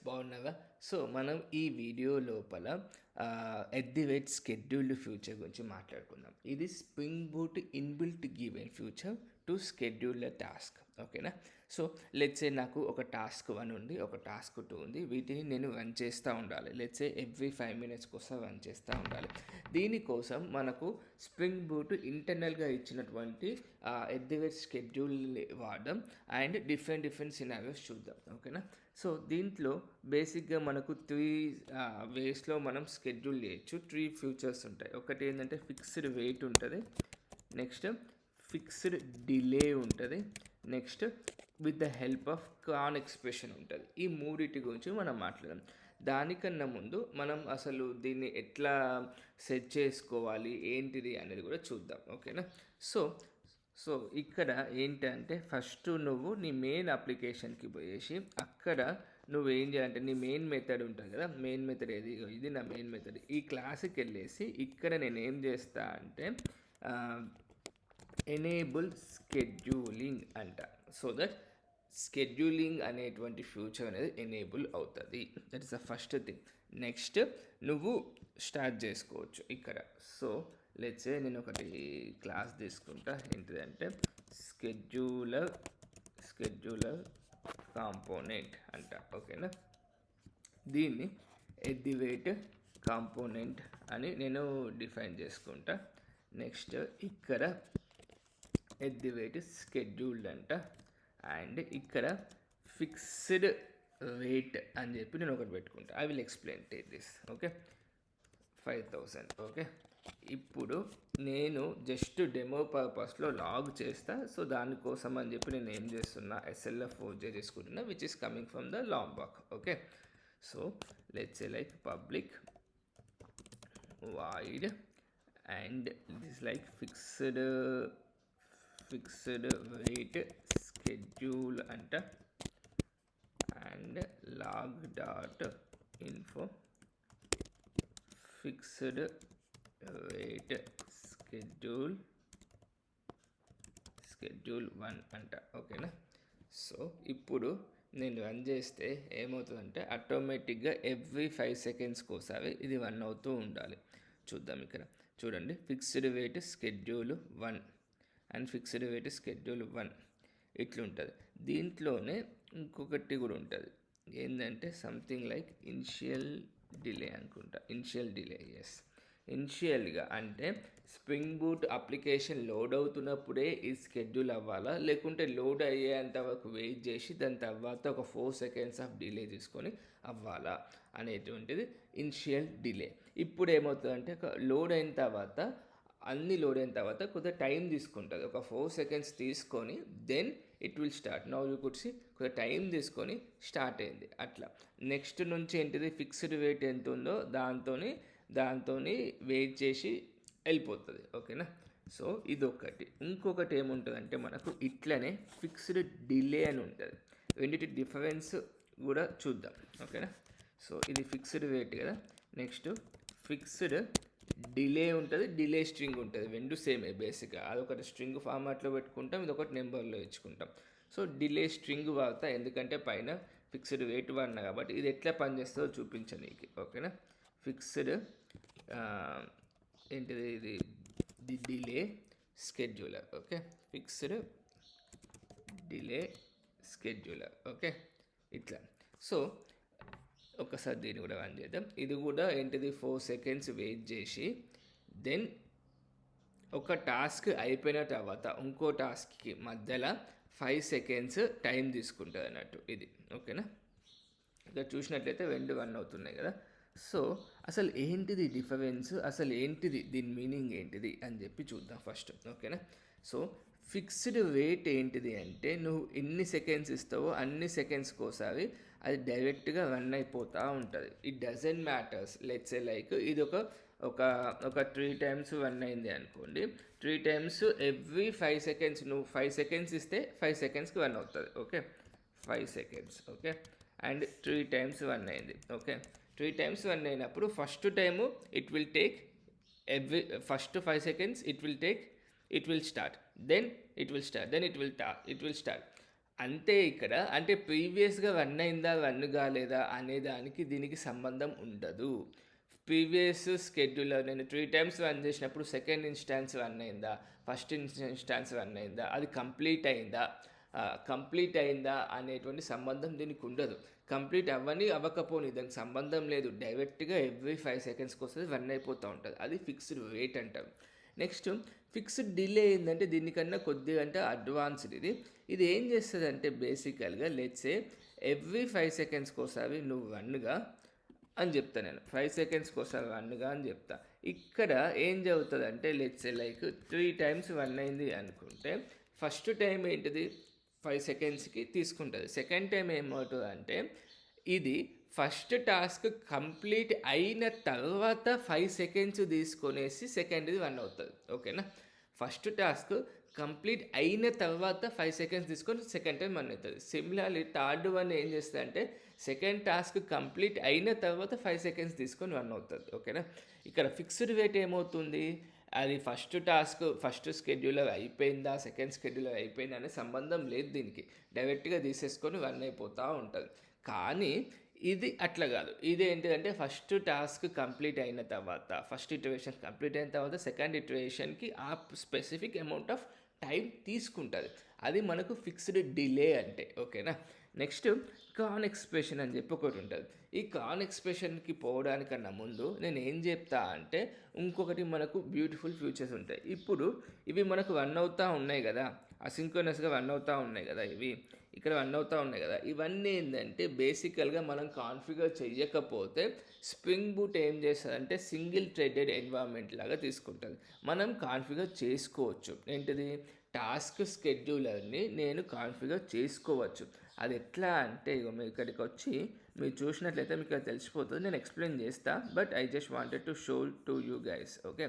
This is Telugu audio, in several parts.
బాగున్నావా? సో మనం ఈ వీడియో లోపల at the rate scheduled future గురించి మాట్లాడుకుందాం. ఇది spring boot inbuilt given future to schedule the task. ఓకేనా? సో లెట్సే నాకు ఒక టాస్క్ 1 ఉంది, ఒక టాస్క్ 2 ఉంది. వీటిని నేను రన్ చేస్తూ ఉండాలి. లెట్సే ఎవ్రీ 5 minutes కోసం రన్ చేస్తూ ఉండాలి. దీనికోసం మనకు స్ప్రింగ్ బూట్ ఇంటర్నల్గా ఇచ్చినటువంటి ఎట్ ది రేట్ స్కెడ్యూల్ని వాడడం అండ్ డిఫరెంట్ సినారియోస్ చూద్దాం. ఓకేనా? సో దీంట్లో బేసిక్గా మనకు 3 వేస్లో మనం స్కెడ్యూల్ చేయొచ్చు. 3 ఫ్యూచర్స్ ఉంటాయి. ఒకటి ఏంటంటే ఫిక్స్డ్ వెయిట్ ఉంటుంది, నెక్స్ట్ ఫిక్స్డ్ డిలే ఉంటుంది, next with the help of compression ఉంటుంది. ఈ మూడింటి గురించి మనం మాట్లాడదాం. దానికన్నా ముందు మనం అసలు దీన్ని ఎట్లా సెట్ చేసుకోవాలి ఏంటిది అనేది కూడా చూద్దాం. ఓకేనా? సో సో ఇక్కడ ఏంటంటే ఫస్ట్ నువ్వు నీ మెయిన్ అప్లికేషన్కి పోయేసి అక్కడ నువ్వు ఏం చేయాలంటే నీ మెయిన్ మెథడ్ ఉంటుంది కదా, మెయిన్ మెథడ్ ఏది, ఇది నా మెయిన్ మెథడ్. ఈ క్లాస్కి వెళ్ళేసి ఇక్కడ నేను ఏం చేస్తా అంటే ఎనేబుల్ స్కెడ్యూలింగ్ అంట. సో దట్ స్కెడ్యూలింగ్ అనేటువంటి ఫ్యూచర్ అనేది ఎనేబుల్ అవుతుంది. That is the first thing. Next నువ్వు స్టార్ట్ చేసుకోవచ్చు ఇక్కడ. సో లెట్సే నేను ఒకటి క్లాస్ తీసుకుంటా. ఏంటిదంటే స్కెడ్యూలర్ కాంపోనెంట్ అంట. ఓకేనా? దీన్ని ఎట్ ది రేట్ కాంపోనెంట్ అని నేను డిఫైన్ చేసుకుంటా. నెక్స్ట్ ఇక్కడ ఎట్ ది రేట్ స్కెడ్యూల్డ్ అంట. అండ్ ఇక్కడ ఫిక్స్డ్ రేట్ అని చెప్పి నేను ఒకటి పెట్టుకుంటా. I will explain take this. Okay, 5000. Okay, ఇప్పుడు నేను జస్ట్ డెమో పర్పస్లో లాగ్ చేస్తా. సో దానికోసం అని చెప్పి నేను ఏం చేస్తున్నా, SLF4j చేసుకుంటున్నా, which is coming from the లాంబాక్. Okay, so let's say like public void and this is like fixed rate schedule అంట. And log dot info fixed rate schedule 1 అంట. ఓకేనా? సో ఇప్పుడు నేను రన్ చేస్తే ఏమవుతుందంటే ఆటోమేటిక్గా ఎవ్రీ 5 secondsకి ఒకసారి ఇది రన్ అవుతూ ఉండాలి. చూద్దాం. ఇక్కడ చూడండి, fixed rate schedule 1 and fixed rate schedule 1 ఇట్లుంటుంది. దీంట్లోనే ఇంకొకటి కూడా ఉంటుంది. ఏంటంటే సంథింగ్ లైక్ ఇనిషియల్ డిలే అనుకుంటా. ఇనిషియల్ డిలే, ఎస్, ఇనిషియల్గా అంటే స్ప్రింగ్ బూట్ అప్లికేషన్ లోడ్ అవుతున్నప్పుడే ఈ స్కెడ్యూల్ అవ్వాలా, లేకుంటే లోడ్ అయ్యేంత వరకు వెయిట్ చేసి దాని తర్వాత ఒక 4 seconds ఆఫ్ డిలే తీసుకొని అవ్వాలా అనేటువంటిది ఇనిషియల్ డిలే. ఇప్పుడు ఏమవుతుందంటే లోడ్ అయిన తర్వాత అన్ని లోడ్ అయిన తర్వాత కొద్దిగా టైం తీసుకుంటుంది. ఒక 4 seconds తీసుకొని then it will start. Now you could see కొద్దిగా టైం తీసుకొని స్టార్ట్ అయింది. అట్లా నెక్స్ట్ నుంచి ఏంటిది, ఫిక్స్డ్ రేట్ ఎంత ఉందో దాంతో వెయిట్ చేసి వెళ్ళిపోతుంది. ఓకేనా? సో ఇదొకటి. ఇంకొకటి ఏముంటుందంటే మనకు ఇట్లనే ఫిక్స్డ్ డిలే అని ఉంటుంది. రెండింటి డిఫరెన్స్ కూడా చూద్దాం. ఓకేనా? సో ఇది ఫిక్స్డ్ రేట్ కదా, నెక్స్ట్ ఫిక్స్డ్ డిలే ఉంటుంది, డిలే స్ట్రింగ్ ఉంటుంది. రెండు సేమే బేసిక్గా. అదొకటి స్ట్రింగ్ ఫార్మాట్లో పెట్టుకుంటాం, ఇదొకటి నెంబర్లో ఇచ్చుకుంటాం. సో డిలే స్ట్రింగ్ వాడతా, ఎందుకంటే పైన ఫిక్స్డ్ రేట్ వాడినా కాబట్టి. ఇది ఎట్లా పనిచేస్తుందో చూపించాను నీకు. ఓకేనా? ఫిక్స్డ్ ఏంటిది, ఇది delay scheduler. Okay, fixed delay scheduler. Okay, ఇట్లా. సో ఒకసారి దీన్ని కూడా రన్ చేద్దాం. ఇది కూడా ఏంటిది, 4 seconds వెయిట్ చేసి దెన్ ఒక టాస్క్ అయిపోయిన తర్వాత ఇంకో టాస్క్కి మధ్యలో 5 seconds టైం తీసుకుంటుంది అన్నట్టు ఇది. ఓకేనా? ఇక్కడ చూసినట్లయితే రెండు రన్ అవుతున్నాయి కదా. సో అసలు ఏంటిది డిఫరెన్స్, అసలు ఏంటిది దీని మీనింగ్ ఏంటిది అని చెప్పి చూద్దాం ఫస్ట్. ఓకేనా? సో ఫిక్స్డ్ రేట్ ఏంటిది అంటే నువ్వు ఎన్ని సెకండ్స్ ఇస్తావో అన్ని సెకండ్స్కి ఒకసారి అది డైరెక్ట్గా రన్ అయిపోతూ ఉంటుంది. It doesn't matters. Let's a like ఇది ఒక 3 times రన్ అయింది అనుకోండి. 3 times ఎవ్రీ 5 seconds. నువ్వు 5 seconds ఇస్తే 5 secondsకి రన్ అవుతుంది. Okay, 5 seconds. Okay, and 3 times run అయింది. ఓకే, 3 times రన్ అయినప్పుడు first time it will take first 5 seconds it will start, then it will start. అంతే ఇక్కడ అంటే ప్రీవియస్‌గా రన్ అయిందా, రన్ కాలేదా అనే దానికి దీనికి సంబంధం ఉండదు. ప్రీవియస్ స్కెడ్యూలర్ నేను 3 టైమ్స్ రన్ చేసినప్పుడు సెకండ్ ఇన్‌స్టాన్స్ రన్ అయిందా, ఫస్ట్ ఇన్‌స్టాన్స్ రన్ అయిందా, అది కంప్లీట్ అయిందా అనేటువంటి సంబంధం దీనికి ఉండదు. కంప్లీట్ అవ్వని అవ్వకపోని దానికి సంబంధం లేదు. డైరెక్ట్గా ఎవ్రీ 5 సెకండ్స్కి వస్తుంది, రన్ అయిపోతూ ఉంటుంది. అది ఫిక్స్డ్ వెయిట్ అంటారు. నెక్స్ట్ ఫిక్స్డ్ డిలే ఏంటంటే దీనికన్నా కొద్దిగా అంటే అడ్వాన్స్డ్ ఇది ఏం చేస్తుంది అంటే బేసికల్గా లెట్సే ఎవ్రీ 5 సెకండ్స్కి ఒకసారి నువ్వు రన్గా అని చెప్తా, నేను 5 సెకండ్స్కి ఒకసారి రన్గా అని చెప్తా. ఇక్కడ ఏం జరుగుతుంది అంటే లెట్సే లైక్ 3 టైమ్స్ రన్ అయింది అనుకుంటే ఫస్ట్ టైం ఏంటిది 5 సెకండ్స్కి తీసుకుంటుంది. సెకండ్ టైం ఏమవుతుంది అంటే ఇది ఫస్ట్ టాస్క్ కంప్లీట్ అయిన తర్వాత 5 సెకండ్స్ తీసుకొనేసి సెకండ్ది రన్ అవుతుంది. ఓకేనా, ఫస్ట్ టాస్క్ కంప్లీట్ అయిన తర్వాత 5 సెకండ్స్ తీసుకొని సెకండ్ టైం రన్ అవుతుంది. సిమిలర్లీ థర్డ్ వన్ ఏం చేస్తుంది అంటే సెకండ్ టాస్క్ కంప్లీట్ అయిన తర్వాత 5 సెకండ్స్ తీసుకొని రన్ అవుతుంది. ఓకేనా, ఇక్కడ ఫిక్స్డ్ వెయిట్ ఏమవుతుంది, అది ఫస్ట్ స్కెడ్యూలర్ అయిపోయిందా సెకండ్ స్కెడ్యూలర్ అయిపోయిందా అనే సంబంధం లేదు దీనికి. డైరెక్ట్గా తీసేసుకొని రన్ అయిపోతూ ఉంటుంది. కానీ ఇది అట్లా కాదు. ఇది ఏంటిదంటే ఫస్ట్ టాస్క్ కంప్లీట్ అయిన తర్వాత, ఫస్ట్ ఇటరేషన్ కంప్లీట్ అయిన తర్వాత సెకండ్ ఇటరేషన్కి ఆ స్పెసిఫిక్ అమౌంట్ ఆఫ్ టైం తీసుకుంటుంది. అది మనకు ఫిక్స్డ్ డిలే అంటే. ఓకేనా, నెక్స్ట్ కాన్ ఎక్స్ప్రెషన్ అని చెప్పి ఒకటి ఉంటుంది. ఈ కాన్ ఎక్స్ప్రెషన్కి పోవడానికన్నా ముందు నేను ఏం చెప్తా అంటే ఇంకొకటి మనకు బ్యూటిఫుల్ ఫ్యూచర్స్ ఉంటాయి. ఇప్పుడు ఇవి మనకు రన్ అవుతూ ఉన్నాయి కదా, అసింక్రోనస్గా రన్ అవుతూ ఉన్నాయి కదా, ఇవి ఇక్కడ రన్ అవుతూ ఉన్నాయి కదా, ఇవన్నీ ఏంటంటే బేసికల్గా మనం కాన్ఫిగర్ చేయకపోతే స్ప్రింగ్ బూట్ ఏం చేస్తుందంటే సింగిల్ థ్రెడెడ్ ఎన్వైర్న్మెంట్ లాగా తీసుకుంటుంది. మనం కాన్ఫిగర్ చేసుకోవచ్చు. ఏంటిది, టాస్క్ స్కెడ్యూలర్ని నేను కాన్ఫిగర్ చేసుకోవచ్చు. అది ఎట్లా అంటే ఇక మీరు ఇక్కడికి వచ్చి మీరు చూసినట్లయితే మీకు అది తెలిసిపోతుంది. నేను ఎక్స్ప్లెయిన్ చేస్తా, but I just wanted to show to you guys. Okay,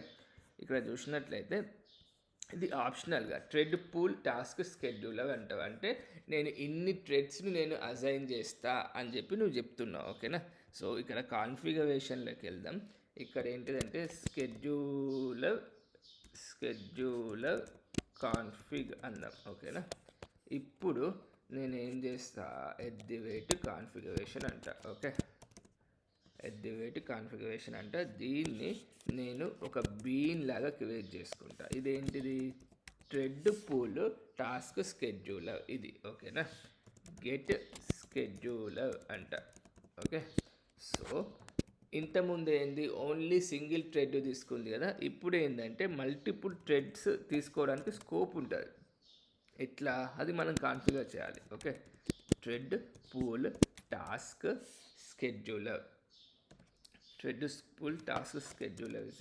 ఇక్కడ చూసినట్లయితే ఇది ఆప్షనల్గా థ్రెడ్ పూల్ టాస్క్ స్కెడ్యూలర్ అంటావు. అంటే నేను ఇన్ని థ్రెడ్స్ని నేను అసైన్ చేస్తా అని చెప్పి నువ్వు చెప్తున్నావు. ఓకేనా, సో ఇక్కడ కాన్ఫిగరేషన్లోకి వెళ్దాం. ఇక్కడ ఏంటిదంటే స్కెడ్యూలర్ కాన్ఫిగ్ అందాం. ఓకేనా, ఇప్పుడు నేను ఏం చేస్తా, ఎట్ ది రేట్ కాన్ఫిగరేషన్ అంట. Okay, at the rate configuration అంట. దీన్ని నేను ఒక బీన్ లాగా క్రియేట్ చేసుకుంటా. ఇదేంటిది, థ్రెడ్ పూల్ టాస్క్ స్కెడ్యూలర్ ఇది. ఓకేనా, గెట్ స్కెడ్యూలర్ అంట. ఓకే, సో ఇంతకుముందు ఏంది ఓన్లీ సింగిల్ థ్రెడ్ తీసుకుంది కదా, ఇప్పుడు ఏంటంటే మల్టిపుల్ థ్రెడ్స్ తీసుకోవడానికి స్కోప్ ఉంటుంది. ఇట్లా అది మనం కాన్ఫిగర్ చేయాలి. Okay, thread pool task scheduler, thread pool task scheduler is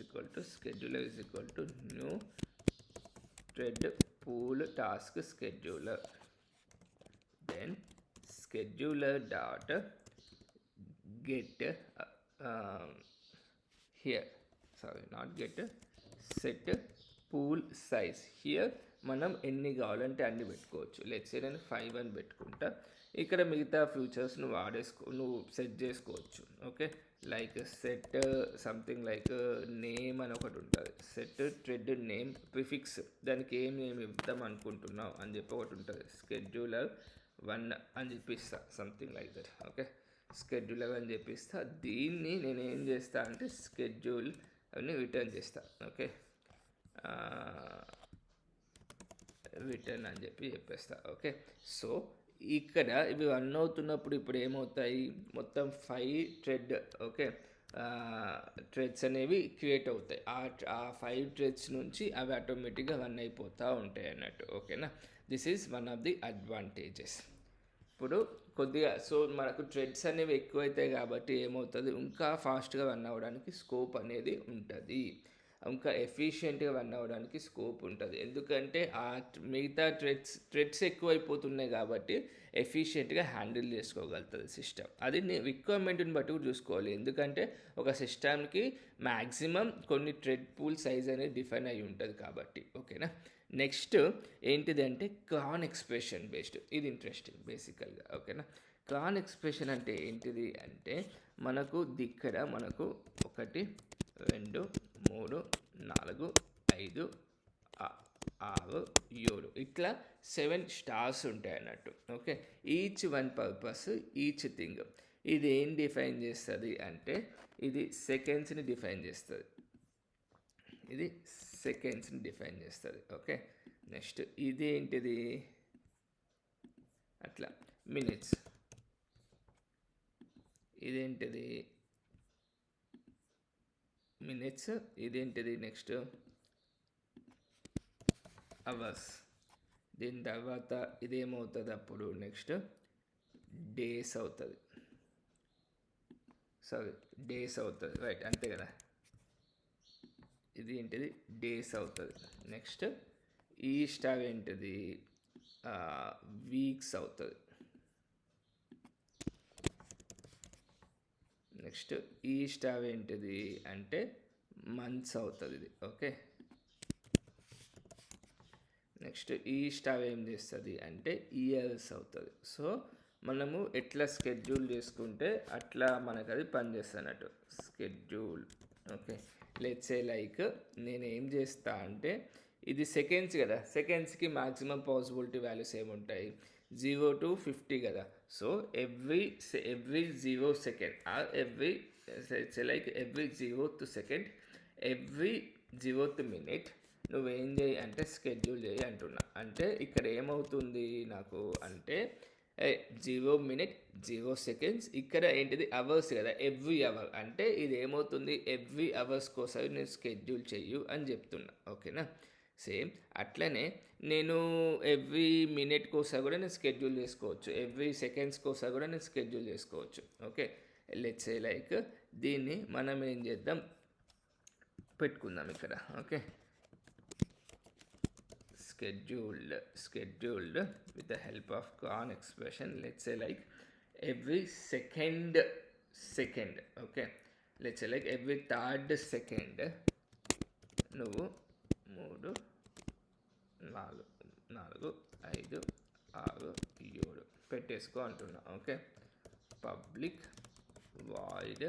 equal to new thread pool task scheduler, then scheduler dot get here, sorry not get, set pool size. here మనం ఎన్ని కావాలంటే అన్ని పెట్టుకోవచ్చు. లెట్స్ సే నేను 5 అని పెట్టుకుంటా. ఇక్కడ మిగతా ఫ్యూచర్స్ నువ్వు సెట్ చేసుకోవచ్చు. Okay, like set something like name అని ఒకటి ఉంటుంది. సెట్ థ్రెడ్ నేమ్ ప్రిఫిక్స్, దానికి ఏం నేమ్ ఇద్దాం అనుకుంటున్నావు అని చెప్పి ఒకటి ఉంటుంది. స్కెడ్యూలర్ 1 అని చెప్పిస్తా, something like that. Okay, scheduler అని చెప్పిస్తా. దీన్ని నేను ఏం చేస్తా అంటే స్కెడ్యూల్ అని రిటర్న్ చేస్తా. ఓకే, రిటర్న్ అని చెప్పేస్తా. ఓకే, సో ఇక్కడ ఇవి రన్ అవుతున్నప్పుడు ఇప్పుడు ఏమవుతాయి, మొత్తం 5 థ్రెడ్ ఓకే థ్రెడ్స్ అనేవి క్రియేట్ అవుతాయి. ఆ 5 థ్రెడ్స్ నుంచి అవి ఆటోమేటిక్గా రన్ అయిపోతూ ఉంటాయి అన్నట్టు. ఓకేనా, this is one of the advantages. ఇప్పుడు కొద్దిగా సో మనకు థ్రెడ్స్ అనేవి ఎక్కువైతాయి కాబట్టి ఏమవుతుంది, ఇంకా ఫాస్ట్గా రన్ అవ్వడానికి స్కోప్ అనేది ఉంటుంది, ఇంకా ఎఫిషియెంట్గా రన్ అవ్వడానికి స్కోప్ ఉంటుంది. ఎందుకంటే ఆ మిగతా థ్రెడ్స్ ఎక్కువైపోతున్నాయి కాబట్టి ఎఫిషియెంట్గా హ్యాండిల్ చేసుకోగలుగుతుంది సిస్టమ్. అది రిక్వైర్మెంట్ని బట్టి కూడా చూసుకోవాలి. ఎందుకంటే ఒక సిస్టమ్కి మ్యాక్సిమం కొన్ని థ్రెడ్ పూల్ సైజ్ అనేది డిఫైన్ అయి ఉంటుంది కాబట్టి. ఓకేనా, నెక్స్ట్ ఏంటిది అంటే కాన్ ఎక్స్ప్రెషన్ బేస్డ్. ఇది ఇంట్రెస్టింగ్ బేసికల్గా. ఓకేనా, కాన్ ఎక్స్ప్రెషన్ అంటే ఏంటిది అంటే మనకు ఇక్కడ మనకు 1 2 3 4 5 ఆరు 7 ఇట్లా 7 స్టార్స్ ఉంటాయి అన్నట్టు. Okay, each one purpose, each thing. ఇది ఏం డిఫైన్ చేస్తుంది అంటే ఇది సెకండ్స్ని డిఫైన్ చేస్తుంది. ఇది సెకండ్స్ని డిఫైన్ చేస్తుంది. ఓకే, నెక్స్ట్ ఇదేంటిది అట్లా మినిట్స్. ఇదేంటిది మినిట్స్. ఇదేంటిది నెక్స్ట్ అవర్స్. దీని తర్వాత ఇదేమవుతుంది అప్పుడు నెక్స్ట్ డేస్ అవుతుంది. సారీ, డేస్ అవుతుంది, రైట్, అంతే కదా. ఇది ఏంటిది డేస్ అవుతుంది. నెక్స్ట్ ఈ స్టార్ ఏంటిది వీక్స్ అవుతుంది. నెక్స్ట్ ఈ స్టార్ ఏంటిది అంటే మంత్స్ అవుతుంది ఇది. ఓకే, నెక్స్ట్ ఈ స్టార్ ఏం చేస్తుంది అంటే ఇయర్స్ అవుతుంది. సో మనము ఎట్లా స్కెడ్యూల్ చేసుకుంటే అట్లా మనకు అది పనిచేస్తున్నట్టు schedule. Okay, let's a like నేను ఏం చేస్తా అంటే ఇది సెకండ్స్ కదా, సెకండ్స్కి మ్యాక్సిమం పాసిబిలిటీ వాల్యూస్ ఏముంటాయి 0 to 50 కదా. So every 0 second or every like every 0th second, every 0th minute నువ్వేం చేయి అంటే స్కెడ్యూల్ చేయి అంటున్నా. అంటే ఇక్కడ ఏమవుతుంది నాకు అంటే 0 minute 0 seconds. ఇక్కడ ఏంటిది అవర్స్ కదా, ఎవ్రీ అవర్. అంటే ఇది ఏమవుతుంది ఎవ్రీ అవర్స్ కోసం నేను స్కెడ్యూల్ చెయ్యు అని చెప్తున్నా. ఓకేనా, సేమ్ అట్లనే నేను ఎవ్రీ మినిట్ కోసం కూడా నేను స్కెడ్యూల్ చేసుకోవచ్చు, ఎవ్రీ సెకండ్స్ కోసం కూడా నేను స్కెడ్యూల్ చేసుకోవచ్చు. ఓకే, లెట్స్ సే లైక్ దీన్ని మనం ఏం చేద్దాం పెట్టుకుందాం ఇక్కడ. Okay, scheduled with the help of Khan expression. Let's say like every second. Okay, let's say like every third second నువ్వు 3 4 5 6 7 పెట్టేసుకో అంటున్నా. Okay, public void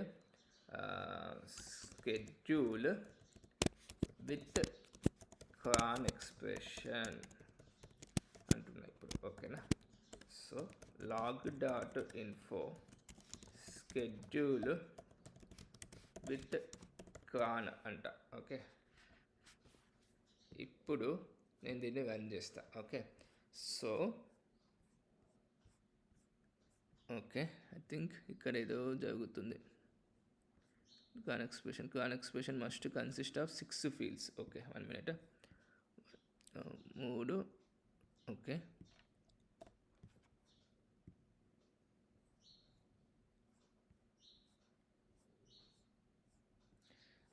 schedule with Khan expression అంటున్నా ఇప్పుడు. ఓకేనా, so log.info schedule with Khan అంట. ఓకే, ఇప్పుడు నేను దీన్ని రన్ చేస్తా. Okay, so okay, I think ఇక్కడ ఏదో జరుగుతుంది. Khan expression must consist of 6 fields. Okay, 1 minute. 3. Okay,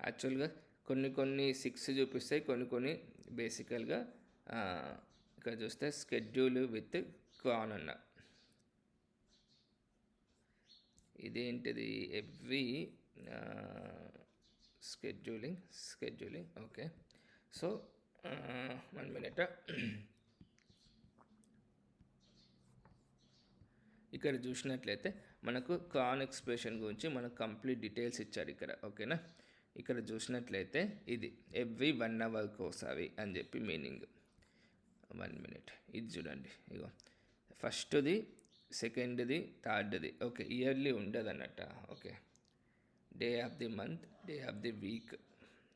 యాక్చువల్గా కొన్ని 6 చూపిస్తాయి, కొన్ని బేసికల్గా ఇక్కడ చూస్తే స్కెడ్యూల్ విత్ Khan అన్న. ఇదేంటిది every scheduling. Okay, so 1 minute. ఇక్కడ చూసినట్లయితే మనకు Khan expression గురించి మనకు కంప్లీట్ డీటెయిల్స్ ఇచ్చాడు ఇక్కడ. ఓకేనా, ఇక్కడ చూసినట్లయితే ఇది ఎవ్రీ 1 hour కోసారి అని చెప్పి మీనింగ్. 1 minute, ఇది చూడండి, ఇగో ఫస్ట్ది, సెకండ్ది, థర్డ్ది. ఓకే, ఇయర్లీ ఉండదు అన్నట్ట. Okay, day of the month, day of the week,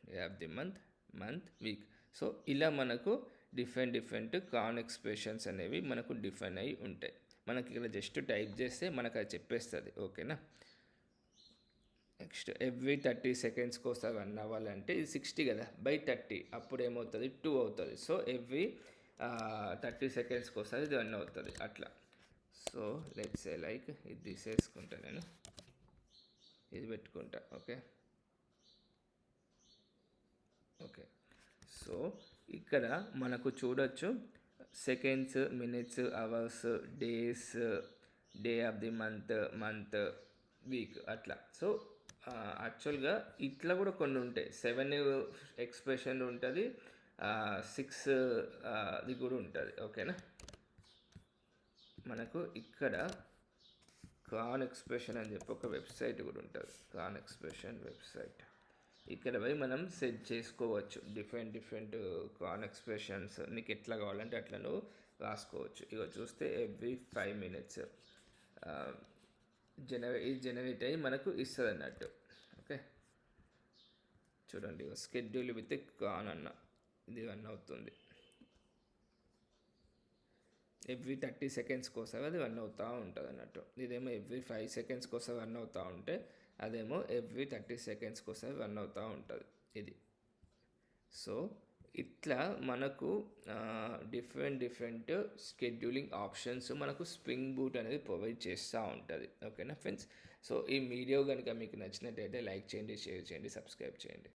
day of the month week. So ఇలా మనకు డిఫరెంట్ Khan expressions అనేవి మనకు డిఫైన్ అయి ఉంటాయి. మనకి ఇక్కడ జస్ట్ టైప్ చేస్తే మనకు అది చెప్పేస్తుంది. ఓకేనా, నెక్స్ట్ ఎవ్రీ 30 seconds కోసం రన్ అవ్వాలంటే ఇది 60 కదా, బై 30 అప్పుడు ఏమవుతుంది 2 అవుతుంది. సో ఎవ్రీ 30 seconds కోసం ఇది రన్ అవుతుంది అట్లా. సో లెట్స్ సే లైక్ ఇది తీసేసుకుంటా, నేను ఇది పెట్టుకుంటా. ఓకే, సో ఇక్కడ మనకు చూడొచ్చు seconds, minutes, hours, days, day of the month, week అట్లా. సో యాక్చువల్గా ఇట్లా కూడా కొన్ని ఉంటాయి. 7 ఎక్స్ప్రెషన్ ఉంటుంది, 6 అది కూడా ఉంటుంది. ఓకేనా, మనకు ఇక్కడ Khan expression అని చెప్పి ఒక వెబ్సైట్ కూడా ఉంటుంది, Khan expression వెబ్సైట్. ఇక్కడ పోయి మనం సెట్ చేసుకోవచ్చు డిఫరెంట్ కాన్ ఎక్స్ప్రెషన్స్ నీకు ఎట్లా కావాలంటే అట్లా నువ్వు రాసుకోవచ్చు. ఇక చూస్తే ఎవ్రీ 5 minutes జనరేట్ అయ్యి మనకు ఇస్తుంది అన్నట్టు. ఓకే, చూడండి స్కెడ్యూల్ విత్ కాన్ అన్న ఇది రన్ అవుతుంది. ఎవ్రీ 30 seconds కోసం అది రన్ అవుతూ ఉంటుంది అన్నట్టు. ఇదేమో ఎవ్రీ 5 seconds కోసం రన్ అవుతూ ఉంటే అదేమో ఎవ్రీ 30 seconds కోసం రన్ అవుతూ ఉంటుంది ఇది. సో ఇట్లా మనకు డిఫరెంట్ స్కెడ్యూలింగ్ ఆప్షన్స్ మనకు స్ప్రింగ్ బూట్ అనేది ప్రొవైడ్ చేస్తూ ఉంటుంది. ఓకేనా ఫ్రెండ్స్, సో ఈ వీడియో కనుక మీకు నచ్చినట్టయితే లైక్ చేయండి, షేర్ చేయండి, సబ్స్క్రైబ్ చేయండి.